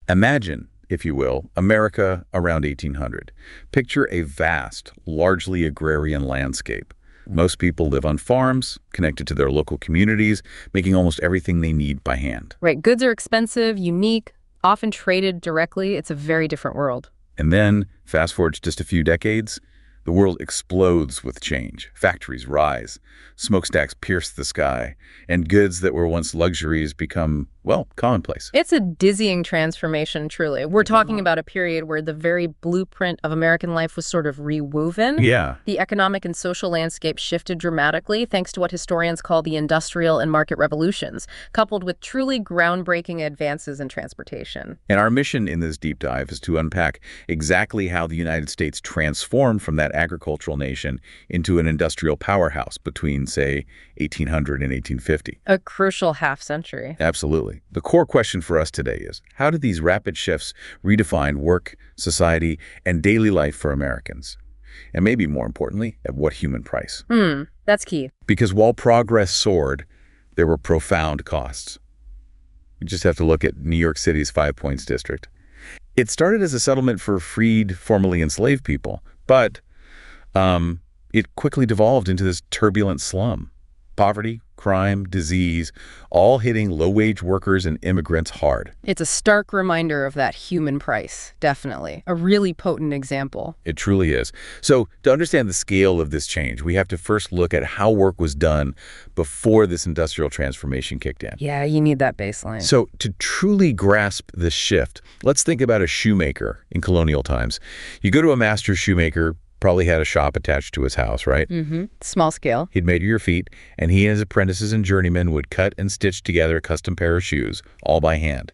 Imagine, if you will, America around 1800. Picture a vast, largely agrarian landscape. Most people live on farms, connected to their local communities, making almost everything they need by hand. Right. Goods are expensive, unique, often traded directly. It's a very different world. And then, fast forward to just a few decades, the world explodes with change. Factories rise, smokestacks pierce the sky, and goods that were once luxuries become, well, commonplace. It's a dizzying transformation, truly. We're talking about a period where the very blueprint of American life was sort of rewoven. Yeah. The economic and social landscape shifted dramatically thanks to what historians call the industrial and market revolutions, coupled with truly groundbreaking advances in transportation. And our mission in this deep dive is to unpack exactly how the United States transformed from that agricultural nation into an industrial powerhouse between, say, 1800 and 1850. A crucial half-century. Absolutely. The core question for us today is, how did these rapid shifts redefine work, society, and daily life for Americans? And maybe more importantly, at what human price? That's key. Because while progress soared, there were profound costs. You just have to look at New York City's Five Points District. It started as a settlement for freed, formerly enslaved people, but it quickly devolved into this turbulent slum. Poverty, crime, disease, all hitting low-wage workers and immigrants hard. It's a stark reminder of that human price, definitely. A really potent example. It truly is. So to understand the scale of this change, we have to first look at how work was done before this industrial transformation kicked in. Yeah, you need that baseline. So to truly grasp this shift, let's think about a shoemaker in colonial times. You go to a master shoemaker, probably had a shop attached to his house, right? Small scale. He'd made your feet, and he and his apprentices and journeymen would cut and stitch together a custom pair of shoes, all by hand.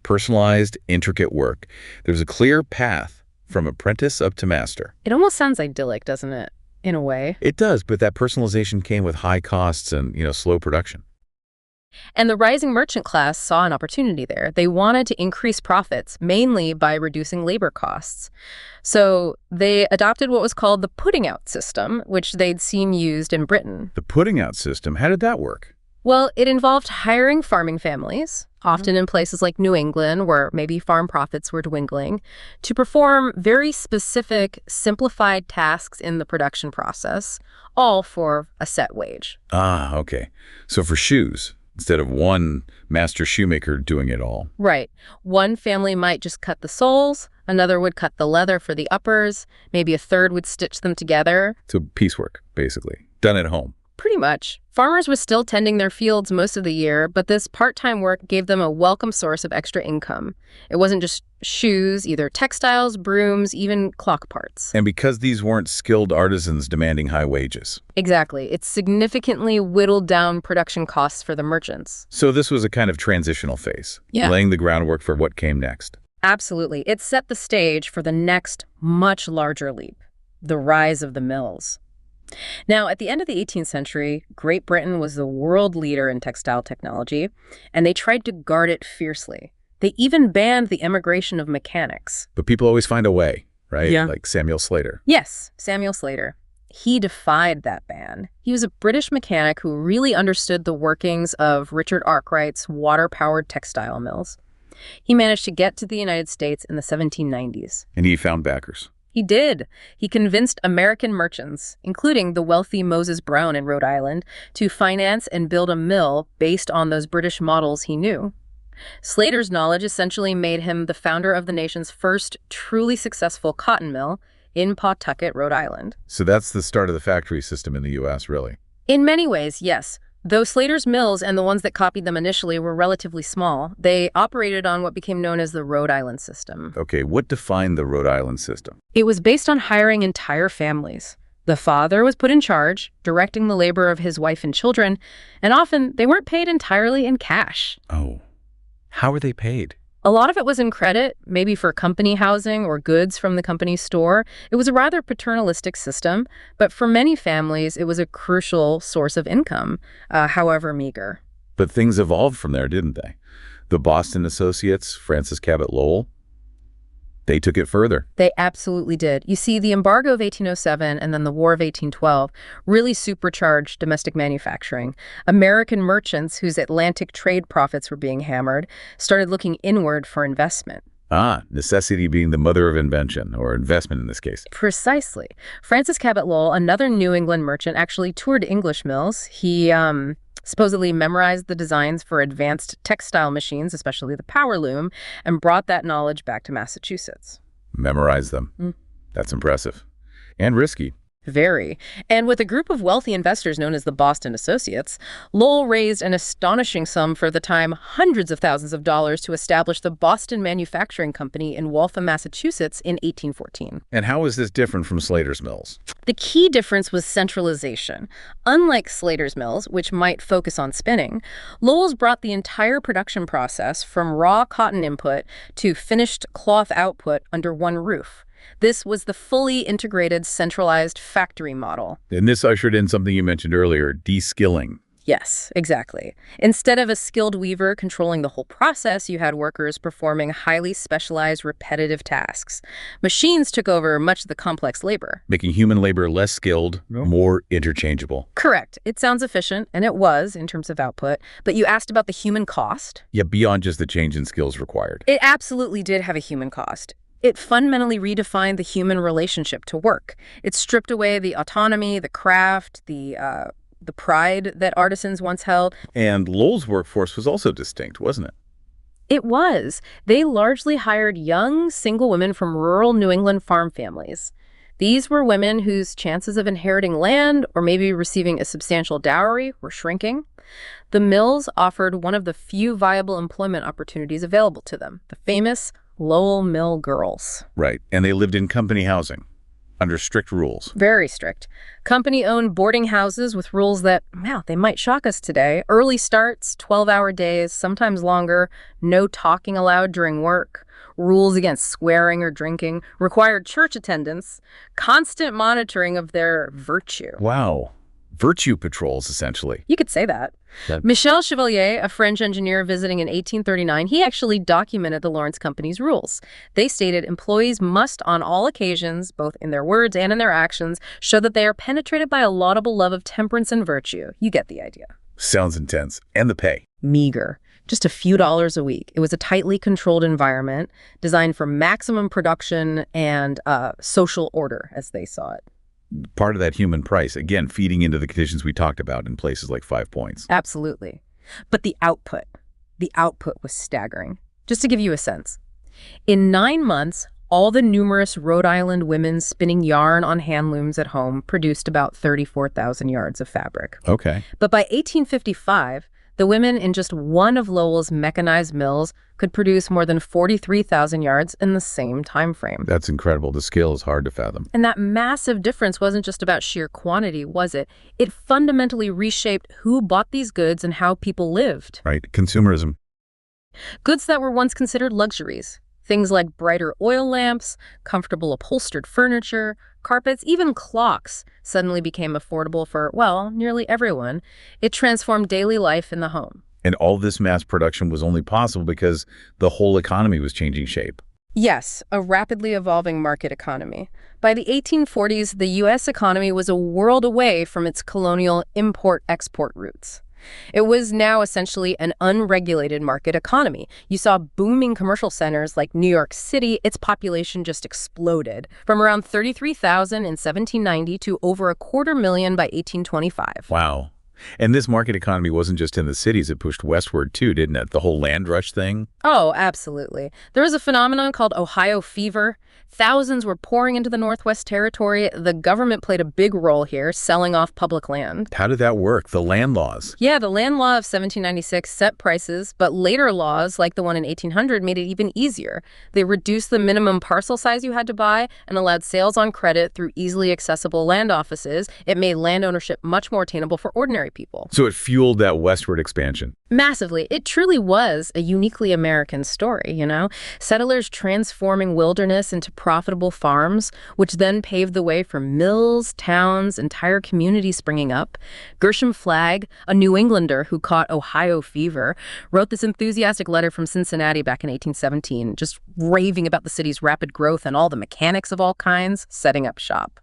Personalized, intricate work. There's a clear path from apprentice up to master. It almost sounds idyllic, doesn't it? In a way. It does, but that personalization came with high costs and, slow production. And the rising merchant class saw an opportunity there. They wanted to increase profits, mainly by reducing labor costs. So they adopted what was called the putting out system, which they'd seen used in Britain. The putting out system, how did that work? Well, it involved hiring farming families, often in places like New England, where maybe farm profits were dwindling, to perform very specific, simplified tasks in the production process, all for a set wage. Ah, okay. So for shoes, instead of one master shoemaker doing it all. Right. One family might just cut the soles, another would cut the leather for the uppers, maybe a third would stitch them together. So piecework, basically, done at home. Pretty much. Farmers were still tending their fields most of the year, but this part-time work gave them a welcome source of extra income. It wasn't just shoes, either textiles, brooms, even clock parts. And because these weren't skilled artisans demanding high wages. Exactly. It significantly whittled down production costs for the merchants. So this was a kind of transitional phase, Yeah. laying the groundwork for what came next. Absolutely. It set the stage for the next, much larger leap, the rise of the mills. Now, at the end of the 18th century, Great Britain was the world leader in textile technology, and they tried to guard it fiercely. They even banned the immigration of mechanics. But people always find a way, right? Yeah. Like Samuel Slater. Yes, Samuel Slater. He defied that ban. He was a British mechanic who really understood the workings of Richard Arkwright's water-powered textile mills. He managed to get to the United States in the 1790s. And he found backers. He did. He convinced American merchants, including the wealthy Moses Brown in Rhode Island, to finance and build a mill based on those British models he knew. Slater's knowledge essentially made him the founder of the nation's first truly successful cotton mill in Pawtucket, Rhode Island. So that's the start of the factory system in the U.S., really. In many ways, yes. Though Slater's mills and the ones that copied them initially were relatively small, they operated on what became known as the Rhode Island system. Okay, what defined the Rhode Island system? It was based on hiring entire families. The father was put in charge, directing the labor of his wife and children, and often they weren't paid entirely in cash. Oh, how were they paid? A lot of it was in credit, maybe for company housing or goods from the company's store. It was a rather paternalistic system, but for many families, it was a crucial source of income, however meager. But things evolved from there, didn't they? The Boston Associates, Francis Cabot Lowell, they took it further. They absolutely did. You see, the embargo of 1807 and then the War of 1812 really supercharged domestic manufacturing. American merchants, whose Atlantic trade profits were being hammered, started looking inward for investment. Necessity being the mother of invention, or investment in this case. Precisely. Francis Cabot Lowell, another New England merchant, actually toured English mills. He supposedly memorized the designs for advanced textile machines, especially the power loom, and brought that knowledge back to Massachusetts. Memorize them. That's impressive. And risky. Very. And with a group of wealthy investors known as the Boston Associates, Lowell raised an astonishing sum, for the time hundreds of thousands of dollars, to establish the Boston Manufacturing Company in Waltham, Massachusetts in 1814. And how is this different from Slater's mills? The key difference was centralization. Unlike Slater's mills, which might focus on spinning, Lowell's brought the entire production process from raw cotton input to finished cloth output under one roof. This was the fully integrated, centralized factory model. And this ushered in something you mentioned earlier, de-skilling. Yes, exactly. Instead of a skilled weaver controlling the whole process, you had workers performing highly specialized, repetitive tasks. Machines took over much of the complex labor. Making human labor less skilled, more interchangeable. Correct. It sounds efficient, and it was in terms of output, but you asked about the human cost? Yeah, beyond just the change in skills required. It absolutely did have a human cost. It fundamentally redefined the human relationship to work. It stripped away the autonomy, the craft, the pride that artisans once held. And Lowell's workforce was also distinct, wasn't it? It was. They largely hired young, single women from rural New England farm families. These were women whose chances of inheriting land or maybe receiving a substantial dowry were shrinking. The mills offered one of the few viable employment opportunities available to them, the famous Lowell Mill Girls. Right, and they lived in company housing, under strict rules. Very strict. Company-owned boarding houses with rules that, wow, they might shock us today. Early starts, 12-hour days, sometimes longer, no talking allowed during work, rules against swearing or drinking, required church attendance, constant monitoring of their virtue. Wow. Virtue patrols, essentially. You could say that. Michel Chevalier, a French engineer visiting in 1839, he actually documented the Lawrence Company's rules. They stated employees must, on all occasions, both in their words and in their actions, show that they are penetrated by a laudable love of temperance and virtue. You get the idea. Sounds intense. And the pay? Meager. Just a few dollars a week. It was a tightly controlled environment designed for maximum production and social order, as they saw it. Part of that human price, again, feeding into the conditions we talked about in places like 5 Points. Absolutely. But the output was staggering. Just to give you a sense, in 9 months, all the numerous Rhode Island women spinning yarn on hand looms at home produced about 34,000 yards of fabric. Okay. But by 1855, the women in just one of Lowell's mechanized mills could produce more than 43,000 yards in the same time frame. That's incredible. The scale is hard to fathom. And that massive difference wasn't just about sheer quantity, was it? It fundamentally reshaped who bought these goods and how people lived. Right. Consumerism. Goods that were once considered luxuries. Things like brighter oil lamps, comfortable upholstered furniture, carpets, even clocks suddenly became affordable for, well, nearly everyone. It transformed daily life in the home. And all this mass production was only possible because the whole economy was changing shape. Yes, a rapidly evolving market economy. By the 1840s, the U.S. economy was a world away from its colonial import-export roots. It was now essentially an unregulated market economy. You saw booming commercial centers like New York City. Its population just exploded from around 33,000 in 1790 to over 250,000 by 1825. Wow. And this market economy wasn't just in the cities. It pushed westward too, didn't it? The whole land rush thing? Oh, absolutely. There was a phenomenon called Ohio fever. Thousands were pouring into the Northwest Territory. The government played a big role here, selling off public land. How did that work? The land laws? Yeah, the land law of 1796 set prices, but later laws, like the one in 1800, made it even easier. They reduced the minimum parcel size you had to buy and allowed sales on credit through easily accessible land offices. It made land ownership much more attainable for ordinary people. So it fueled that westward expansion. Massively. It truly was a uniquely American story, you know? Settlers transforming wilderness into profitable farms, which then paved the way for mills, towns, entire communities springing up. Gershom Flagg, a New Englander who caught Ohio fever, wrote this enthusiastic letter from Cincinnati back in 1817, just raving about the city's rapid growth and all the mechanics of all kinds setting up shop.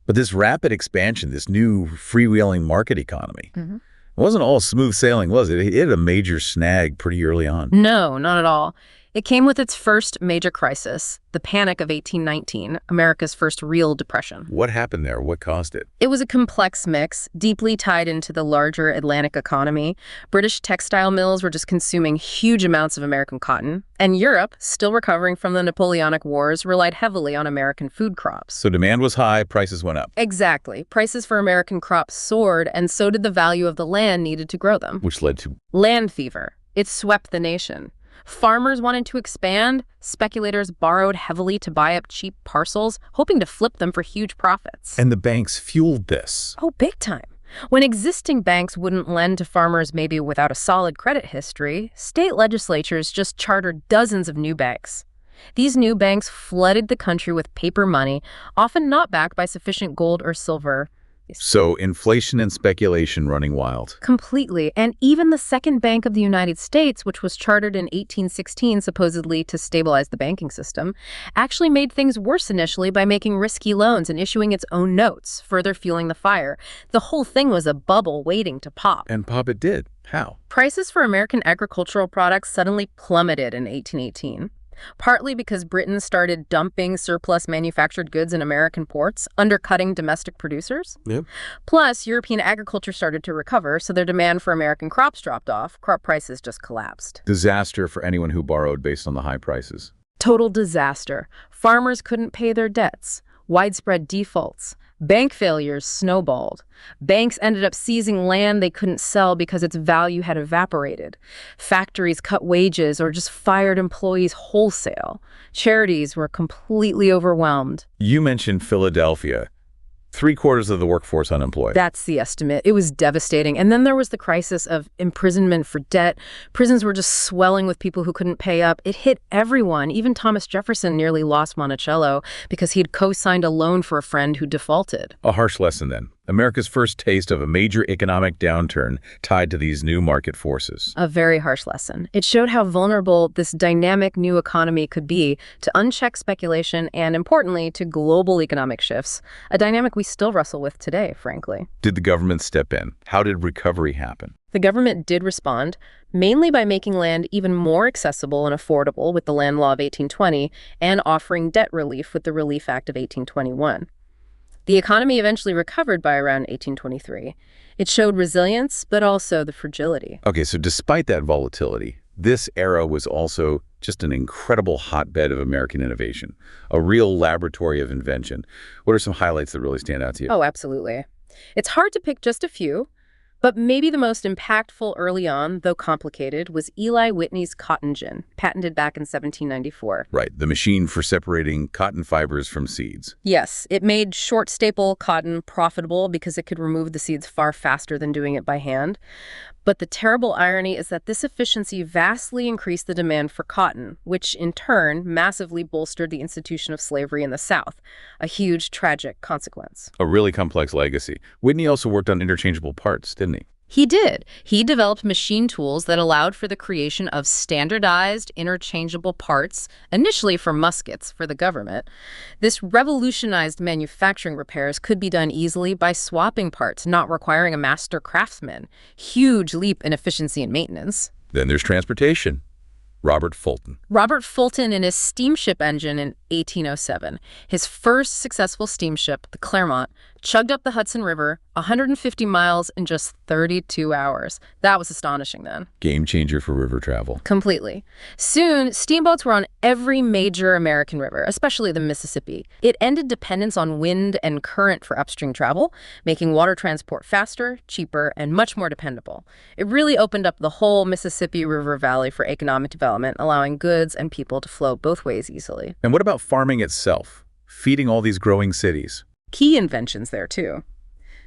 But this rapid expansion, this new freewheeling market economy, it wasn't all smooth sailing, was it? It hit a major snag pretty early on. No, not at all. It came with its first major crisis, the Panic of 1819, America's first real depression. What happened there? What caused it? It was a complex mix, deeply tied into the larger Atlantic economy. British textile mills were just consuming huge amounts of American cotton, and Europe, still recovering from the Napoleonic Wars, relied heavily on American food crops. So demand was high, prices went up. Exactly. Prices for American crops soared, and so did the value of the land needed to grow them. Which led to Land fever. It swept the nation. Farmers wanted to expand. Speculators borrowed heavily to buy up cheap parcels, hoping to flip them for huge profits. And the banks fueled this. Oh, big time. When existing banks wouldn't lend to farmers maybe without a solid credit history, state legislatures just chartered dozens of new banks. These new banks flooded the country with paper money, often not backed by sufficient gold or silver. So inflation and speculation running wild. Completely. And even the Second Bank of the United States, which was chartered in 1816 supposedly to stabilize the banking system, actually made things worse initially by making risky loans and issuing its own notes, further fueling the fire. The whole thing was a bubble waiting to pop. And pop it did. How? Prices for American agricultural products suddenly plummeted in 1818. Partly because Britain started dumping surplus manufactured goods in American ports, undercutting domestic producers. Yep. Plus, European agriculture started to recover, so their demand for American crops dropped off. Crop prices just collapsed. Disaster for anyone who borrowed based on the high prices. Total disaster. Farmers couldn't pay their debts. Widespread defaults. Bank failures snowballed. Banks ended up seizing land they couldn't sell because its value had evaporated. Factories cut wages or just fired employees wholesale. Charities were completely overwhelmed. You mentioned Philadelphia. 3/4 of the workforce unemployed. That's the estimate. It was devastating. And then there was the crisis of imprisonment for debt. Prisons were just swelling with people who couldn't pay up. It hit everyone. Even Thomas Jefferson nearly lost Monticello because he'd co-signed a loan for a friend who defaulted. A harsh lesson then. America's first taste of a major economic downturn tied to these new market forces. A very harsh lesson. It showed how vulnerable this dynamic new economy could be to unchecked speculation and, importantly, to global economic shifts, a dynamic we still wrestle with today, frankly. Did the government step in? How did recovery happen? The government did respond, mainly by making land even more accessible and affordable with the Land Law of 1820 and offering debt relief with the Relief Act of 1821. The economy eventually recovered by around 1823. It showed resilience, but also the fragility. Okay, so despite that volatility, this era was also just an incredible hotbed of American innovation, a real laboratory of invention. What are some highlights that really stand out to you? Oh, absolutely. It's hard to pick just a few, but maybe the most impactful early on, though complicated, was Eli Whitney's cotton gin, patented back in 1794. Right, the machine for separating cotton fibers from seeds. Yes, it made short staple cotton profitable because it could remove the seeds far faster than doing it by hand. But the terrible irony is that this efficiency vastly increased the demand for cotton, which in turn massively bolstered the institution of slavery in the South, a huge tragic consequence. A really complex legacy. Whitney also worked on interchangeable parts, didn't he? He did. He developed machine tools that allowed for the creation of standardized, interchangeable parts, initially for muskets for the government. This revolutionized manufacturing repairs could be done easily by swapping parts, not requiring a master craftsman. Huge leap in efficiency and maintenance. Then there's transportation. Robert Fulton. Robert Fulton and his steamship engine in 1807. His first successful steamship, the Clermont, chugged up the Hudson River 150 miles in just 32 hours. That was astonishing then. Game changer for river travel. Completely. Soon, steamboats were on every major American river, especially the Mississippi. It ended dependence on wind and current for upstream travel, making water transport faster, cheaper, and much more dependable. It really opened up the whole Mississippi River Valley for economic development, allowing goods and people to flow both ways easily. And what about farming itself? Feeding all these growing cities. Key inventions there, too.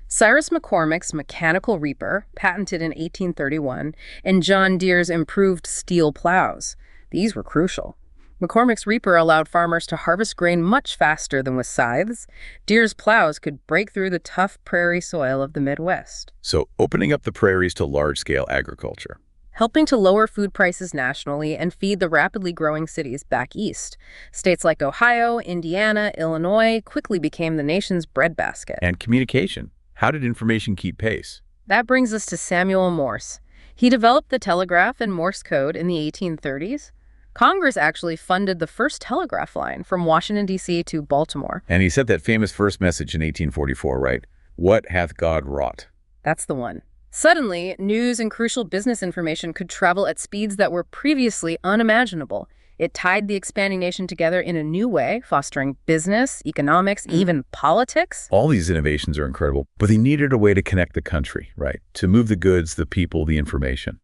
Cyrus McCormick's mechanical reaper, patented in 1831, and John Deere's improved steel plows. These were crucial. McCormick's reaper allowed farmers to harvest grain much faster than with scythes. Deere's plows could break through the tough prairie soil of the Midwest. So opening up the prairies to large-scale agriculture. Helping to lower food prices nationally and feed the rapidly growing cities back east. States like Ohio, Indiana, Illinois quickly became the nation's breadbasket. And communication. How did information keep pace? That brings us to Samuel Morse. He developed the telegraph and Morse code in the 1830s. Congress actually funded the first telegraph line from Washington, D.C. to Baltimore. And he sent that famous first message in 1844, right? What hath God wrought? That's the one. Suddenly, news and crucial business information could travel at speeds that were previously unimaginable. It tied the expanding nation together in a new way, fostering business, economics, even politics. All these innovations are incredible, but they needed a way to connect the country, right? To move the goods, the people, the information.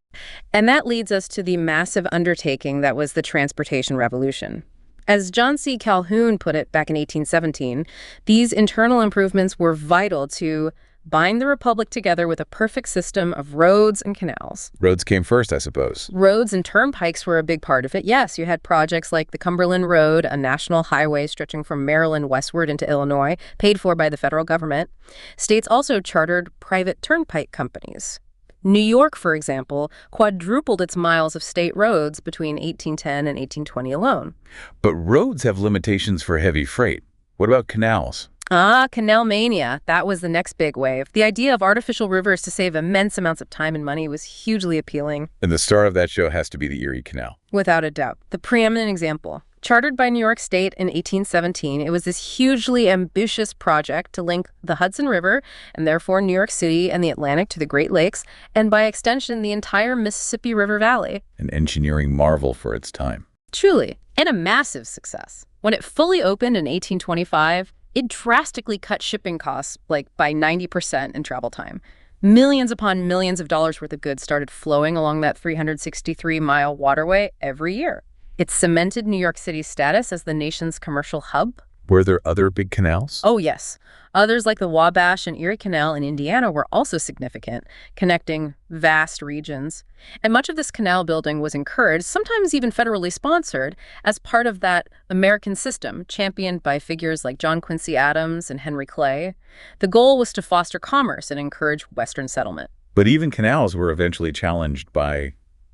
And that leads us to the massive undertaking that was the transportation revolution. As John C. Calhoun put it back in 1817, these internal improvements were vital to bind the Republic together with a perfect system of roads and canals. Roads came first, I suppose. Roads and turnpikes were a big part of it. Yes, you had projects like the Cumberland Road, a national highway stretching from Maryland westward into Illinois, paid for by the federal government. States also chartered private turnpike companies. New York, for example, quadrupled its miles of state roads between 1810 and 1820 alone. But roads have limitations for heavy freight. What about canals? Canal mania. That was the next big wave. The idea of artificial rivers to save immense amounts of time and money was hugely appealing. And the star of that show has to be the Erie Canal. Without a doubt. The preeminent example. Chartered by New York State in 1817, it was this hugely ambitious project to link the Hudson River, and therefore New York City and the Atlantic to the Great Lakes, and by extension, the entire Mississippi River Valley. An engineering marvel for its time. Truly, and a massive success. When it fully opened in 1825, it drastically cut shipping costs by 90% in travel time. Millions upon millions of dollars worth of goods started flowing along that 363-mile waterway every year. It cemented New York City's status as the nation's commercial hub. Were there other big canals? Oh, yes. Others like the Wabash and Erie Canal in Indiana were also significant, connecting vast regions. And much of this canal building was encouraged, sometimes even federally sponsored, as part of that American system championed by figures like John Quincy Adams and Henry Clay. The goal was to foster commerce and encourage Western settlement. But even canals were eventually challenged by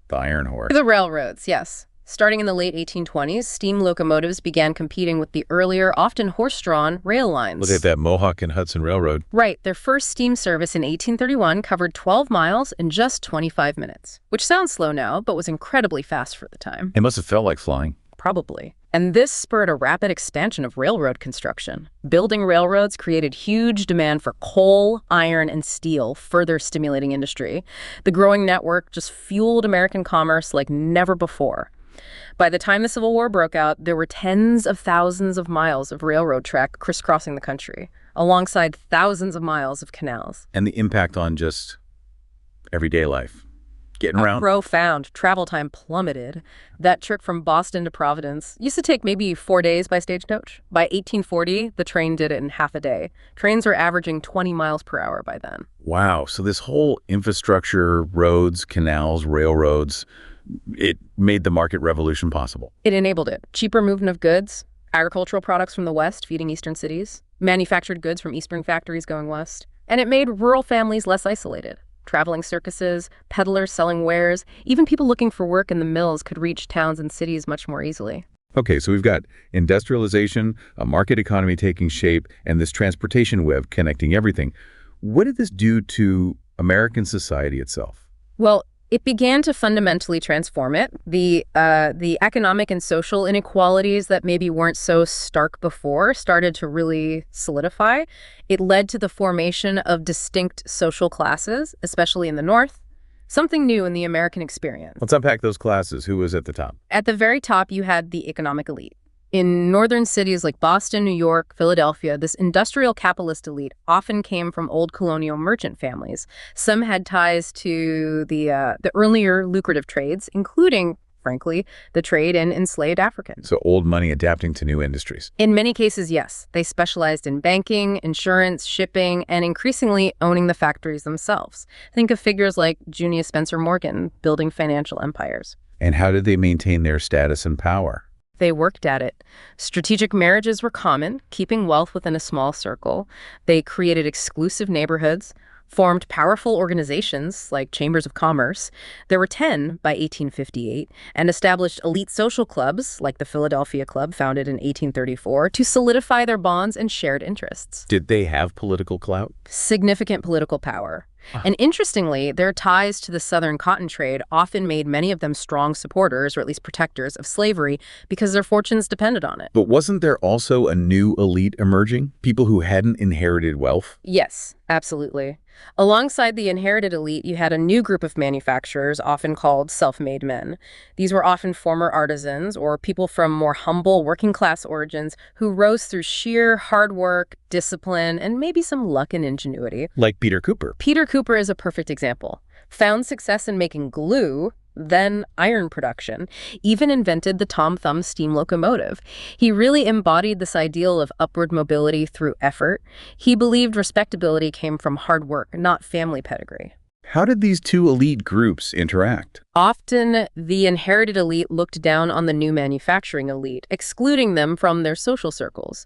the iron horse. The railroads, yes. Starting in the late 1820s, steam locomotives began competing with the earlier, often horse-drawn, rail lines. Look at that Mohawk and Hudson Railroad. Right. Their first steam service in 1831 covered 12 miles in just 25 minutes, which sounds slow now, but was incredibly fast for the time. It must have felt like flying. Probably. And this spurred a rapid expansion of railroad construction. Building railroads created huge demand for coal, iron, and steel, further stimulating industry. The growing network just fueled American commerce like never before. By the time the Civil War broke out, there were tens of thousands of miles of railroad track crisscrossing the country, alongside thousands of miles of canals. And the impact on just everyday life. Getting around. Profound. Travel time plummeted. That trip from Boston to Providence used to take maybe 4 days by stagecoach. By 1840, the train did it in half a day. Trains were averaging 20 miles per hour by then. Wow. So this whole infrastructure, roads, canals, railroads, it made the market revolution possible. It enabled it. Cheaper movement of goods, agricultural products from the West feeding eastern cities, manufactured goods from eastern factories going west. And it made rural families less isolated. Traveling circuses, peddlers selling wares, even people looking for work in the mills could reach towns and cities much more easily. Okay, so we've got industrialization, a market economy taking shape, and this transportation web connecting everything. What did this do to American society itself? Well, it began to fundamentally transform it. The economic and social inequalities that maybe weren't so stark before started to really solidify. It led to the formation of distinct social classes, especially in the North, something new in the American experience. Let's unpack those classes. Who was at the top? At the very top, you had the economic elite. In northern cities like Boston, New York, Philadelphia, this industrial capitalist elite often came from old colonial merchant families. Some had ties to the earlier lucrative trades, including, frankly, the trade in enslaved Africans. So old money adapting to new industries. In many cases, yes. They specialized in banking, insurance, shipping, and increasingly owning the factories themselves. Think of figures like Junius Spencer Morgan building financial empires. And how did they maintain their status and power? They worked at it. Strategic marriages were common, keeping wealth within a small circle. They created exclusive neighborhoods, formed powerful organizations like chambers of commerce. There were 10 by 1858, and established elite social clubs like the Philadelphia Club, founded in 1834, to solidify their bonds and shared interests. Did they have political clout? Significant political power. Ah. And interestingly, their ties to the Southern cotton trade often made many of them strong supporters, or at least protectors, of slavery because their fortunes depended on it. But wasn't there also a new elite emerging? People who hadn't inherited wealth? Yes, absolutely. Alongside the inherited elite, you had a new group of manufacturers, often called self-made men. These were often former artisans or people from more humble working-class origins who rose through sheer hard work, discipline, and maybe some luck and ingenuity. Like Peter Cooper. Peter Cooper is a perfect example. Found success in making glue, then iron production, even invented the Tom Thumb steam locomotive. He really embodied this ideal of upward mobility through effort. He believed respectability came from hard work, not family pedigree. How did these two elite groups interact? Often, the inherited elite looked down on the new manufacturing elite, excluding them from their social circles.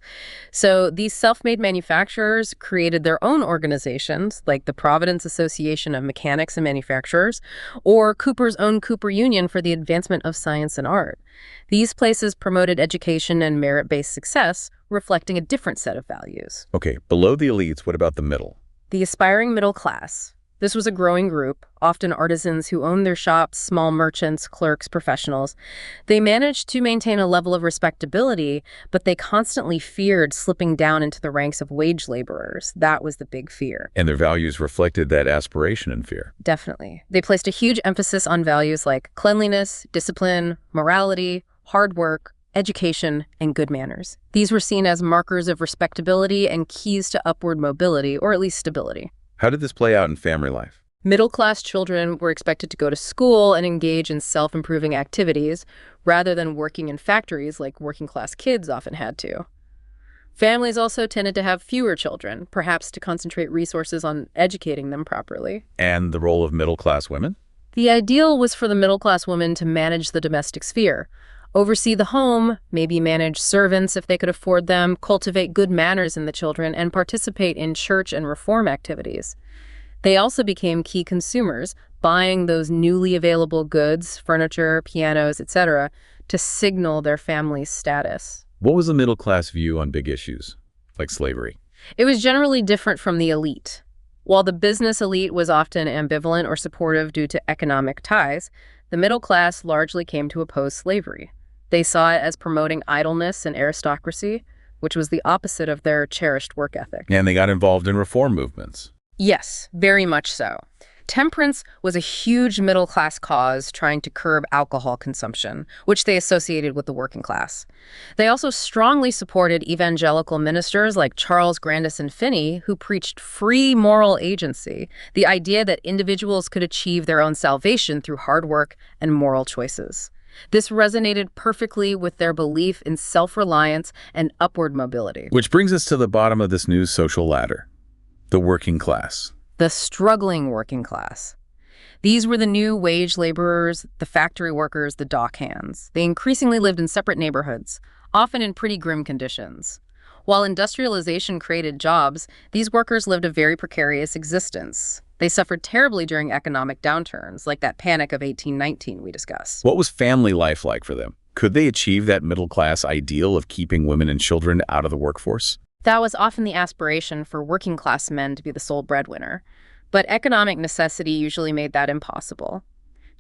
So these self-made manufacturers created their own organizations, like the Providence Association of Mechanics and Manufacturers, or Cooper's own Cooper Union for the advancement of science and art. These places promoted education and merit-based success, reflecting a different set of values. Okay, below the elites, what about the middle? The aspiring middle class. This was a growing group, often artisans who owned their shops, small merchants, clerks, professionals. They managed to maintain a level of respectability, but they constantly feared slipping down into the ranks of wage laborers. That was the big fear. And their values reflected that aspiration and fear. Definitely. They placed a huge emphasis on values like cleanliness, discipline, morality, hard work, education, and good manners. These were seen as markers of respectability and keys to upward mobility, or at least stability. How did this play out in family life? Middle-class children were expected to go to school and engage in self-improving activities rather than working in factories like working-class kids often had to. Families also tended to have fewer children, perhaps to concentrate resources on educating them properly. And the role of middle-class women? The ideal was for the middle-class woman to manage the domestic sphere, oversee the home, maybe manage servants if they could afford them, cultivate good manners in the children, and participate in church and reform activities. They also became key consumers, buying those newly available goods, furniture, pianos, etc., to signal their family's status. What was the middle-class view on big issues, like slavery? It was generally different from the elite. While the business elite was often ambivalent or supportive due to economic ties, the middle class largely came to oppose slavery. They saw it as promoting idleness and aristocracy, which was the opposite of their cherished work ethic. And they got involved in reform movements. Yes, very much so. Temperance was a huge middle-class cause trying to curb alcohol consumption, which they associated with the working class. They also strongly supported evangelical ministers like Charles Grandison Finney, who preached free moral agency, the idea that individuals could achieve their own salvation through hard work and moral choices. This resonated perfectly with their belief in self-reliance and upward mobility. Which brings us to the bottom of this new social ladder, the working class. The struggling working class. These were the new wage laborers, the factory workers, the dock hands. They increasingly lived in separate neighborhoods, often in pretty grim conditions. While industrialization created jobs, these workers lived a very precarious existence. They suffered terribly during economic downturns, like that Panic of 1819 we discussed. What was family life like for them? Could they achieve that middle-class ideal of keeping women and children out of the workforce? That was often the aspiration for working-class men to be the sole breadwinner. But economic necessity usually made that impossible.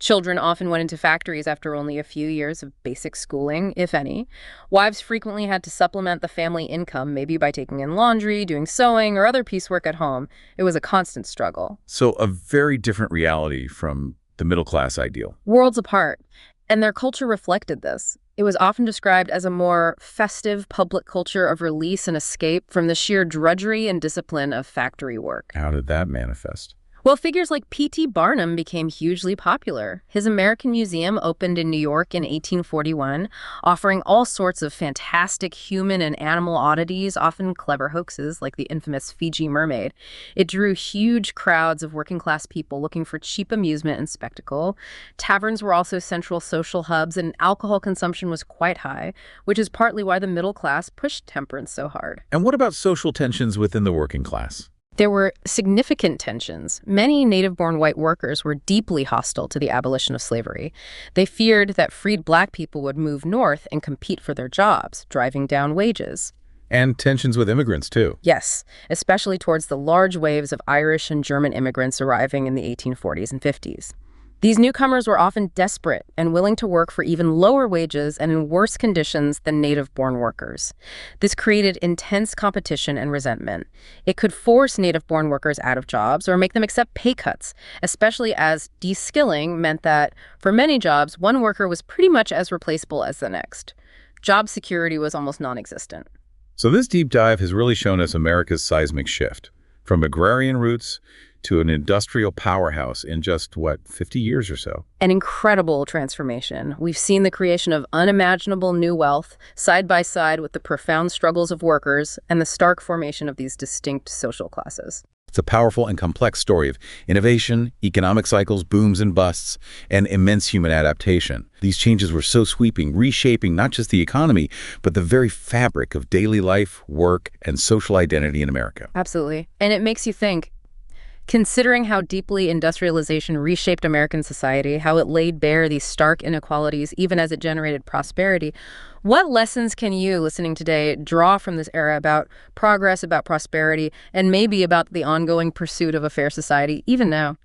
Children often went into factories after only a few years of basic schooling, if any. Wives frequently had to supplement the family income, maybe by taking in laundry, doing sewing, or other piecework at home. It was a constant struggle. So a very different reality from the middle-class ideal. Worlds apart. And their culture reflected this. It was often described as a more festive public culture of release and escape from the sheer drudgery and discipline of factory work. How did that manifest? Well, figures like P.T. Barnum became hugely popular. His American Museum opened in New York in 1841, offering all sorts of fantastic human and animal oddities, often clever hoaxes like the infamous Fiji mermaid. It drew huge crowds of working-class people looking for cheap amusement and spectacle. Taverns were also central social hubs, and alcohol consumption was quite high, which is partly why the middle class pushed temperance so hard. And what about social tensions within the working class? There were significant tensions. Many native-born white workers were deeply hostile to the abolition of slavery. They feared that freed black people would move north and compete for their jobs, driving down wages. And tensions with immigrants, too. Yes, especially towards the large waves of Irish and German immigrants arriving in the 1840s and 50s. These newcomers were often desperate and willing to work for even lower wages and in worse conditions than native-born workers. This created intense competition and resentment. It could force native-born workers out of jobs or make them accept pay cuts, especially as de-skilling meant that, for many jobs, one worker was pretty much as replaceable as the next. Job security was almost non-existent. So this deep dive has really shown us America's seismic shift, from agrarian roots to an industrial powerhouse in just, 50 years or so. An incredible transformation. We've seen the creation of unimaginable new wealth side by side with the profound struggles of workers and the stark formation of these distinct social classes. It's a powerful and complex story of innovation, economic cycles, booms and busts, and immense human adaptation. These changes were so sweeping, reshaping not just the economy, but the very fabric of daily life, work, and social identity in America. Absolutely. And it makes you think, considering how deeply industrialization reshaped American society, how it laid bare these stark inequalities even as it generated prosperity, what lessons can you, listening today, draw from this era about progress, about prosperity, and maybe about the ongoing pursuit of a fair society, even now?